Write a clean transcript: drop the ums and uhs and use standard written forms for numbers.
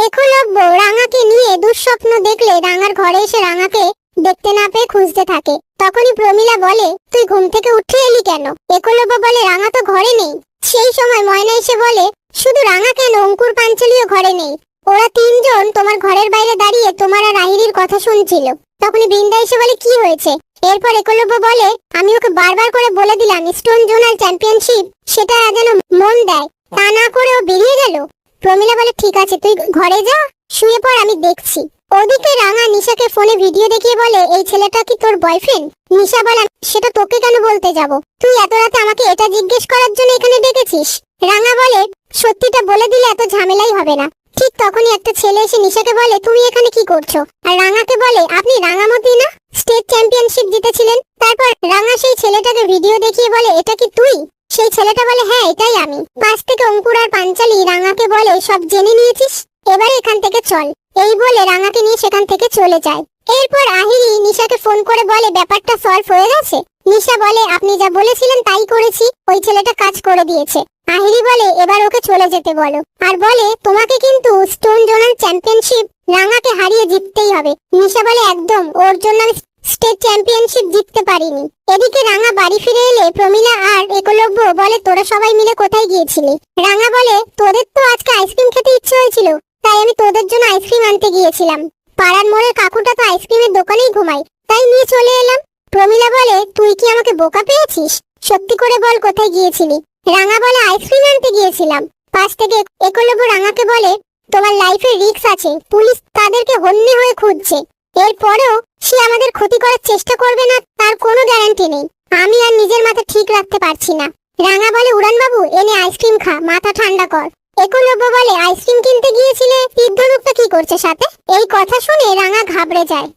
একলব্য রাঙাকে নিয়ে দুঃস্বপ্ন দেখলে রাঙার ঘরে এসে রাঙাকে দেখতে না পেয়ে খুঁজতে থাকে। তখনই প্রমীলা বলে, তুই ঘুম থেকে উঠে এলি কেন? একলব্য বলে, রাঙা তো ঘরে নেই। সেই সময় ময়না এসে বলে, শুধু রাঙা কেন, অঙ্কুর পাঞ্চালিও ঘরে নেই। ওরা তিনজন তোমার ঘরের বাইরে দাঁড়িয়ে তোমার আর আহিরির কথা শুনছিল। তখনই বৃন্দা এসে বলে, কি হয়েছে? এরপর একলব্য বলে, আমি ওকে বারবার করে বলে দিলাম স্টোন জোনাল চ্যাম্পিয়নশিপ সেটা যেন মন দেয়, তা না করে ও বেরিয়ে গেল। প্রমীলা বলে, ঠিক আছে, তুই ঘরে যা, শুয়ে পড়, আমি দেখছি। ওদিকে রাঙা নিশাকে ফোনে ভিডিও দেখিয়ে বলে, এই ছেলেটা কি তোর বয়ফ্রেন্ড? নিশা বলে, সেটা তোকে কেন বলতে যাব? তুই এত রাতে আমাকে এটা জিজ্ঞেস করার জন্য এখানে ডেকেছিস? রাঙা বলে, সত্যিটা বলে দিলে এত ঝামেলাই হবে না। ঠিক তখনই একটা ছেলে এসে নিশাকে বলে, তুমি এখানে কি করছো? আর রাঙাকে বলে, আপনি রাঙামতি না, স্টেট চ্যাম্পিয়নশিপ জিতেছিলেন? তারপর রাঙা সেই ছেলেটাকে ভিডিও দেখিয়ে বলে, এটা কি তুই? সেই ছেলেটা বলে, হ্যাঁ, এটাই আমি। পাশ থেকে অঙ্কুর আর পাঞ্চালি রাঙাকে বলে, সব জেনে নিয়েছিস, এবার এখান থেকে চল। এই বলে রাঙাকে নিয়ে সেখান থেকে চলে যায়। এরপর আহিরি নিশাকে ফোন করে বলে, ব্যাপারটা সলভ হয়ে গেছে। নিশা বলে, আপনি যা বলেছিলেন তাই করেছি, ওই ছেলেটা কাজ করে দিয়েছে। আহিরি বলে, এবার ওকে চলে যেতে বলো। আর বলে, তোমাকে কিন্তু স্টোন জোনাল চ্যাম্পিয়নশিপ রাঙাকে হারিয়ে জিততেই হবে। নিশা বলে, একদম, ওর জন্য আমি স্টেট চ্যাম্পিয়নশিপ জিততে পারিনি। এদিকে রাঙা বাড়ি ফিরে এলে প্রমীলা আর একলব্য বলে, তোরা সবাই মিলে কোথায় গিয়েছিলি? রাঙা বলে, তোদের তো আজকে আইসক্রিম খেতে ইচ্ছে হয়েছিল, তাই আমি তোদের জন্য আইসক্রিম আনতে গিয়েছিলাম। পাড়ার মোড়ের কাকুটা তো আইসক্রিমের দোকানেই ঘুমায়, তাই নিয়ে চলে এলাম। প্রমীলা বলে, তুই কি আমাকে বোকা পেয়েছিস? সত্যি করে বল, কোথায় গিয়েছিলি? রাঙা বলে, আইসক্রিম আনতে গিয়েছিলাম। পাশ থেকে একলব্য রাঙাকে বলে, তোমার লাইফে রিস্ক আছে, পুলিশ তাদেরকে হন্যে হয়ে খুঁজছে। এরপরেও সে আমাদের ক্ষতি করার চেষ্টা করবে না, তার কোনো গ্যারান্টি নেই। আমি আর নিজের মাথা ঠিক রাখতে পারছি না। রাঙা বলে, উড়ান বাবু, এনে আইসক্রিম খা, মাথা ঠান্ডা কর। একলব্য বলে, আইসক্রিম কিনতে গিয়েছিলে, তীর্ধনুকটা কি করছে সাথে? এই কথা শুনে রাঙা ঘাবড়ে যায়।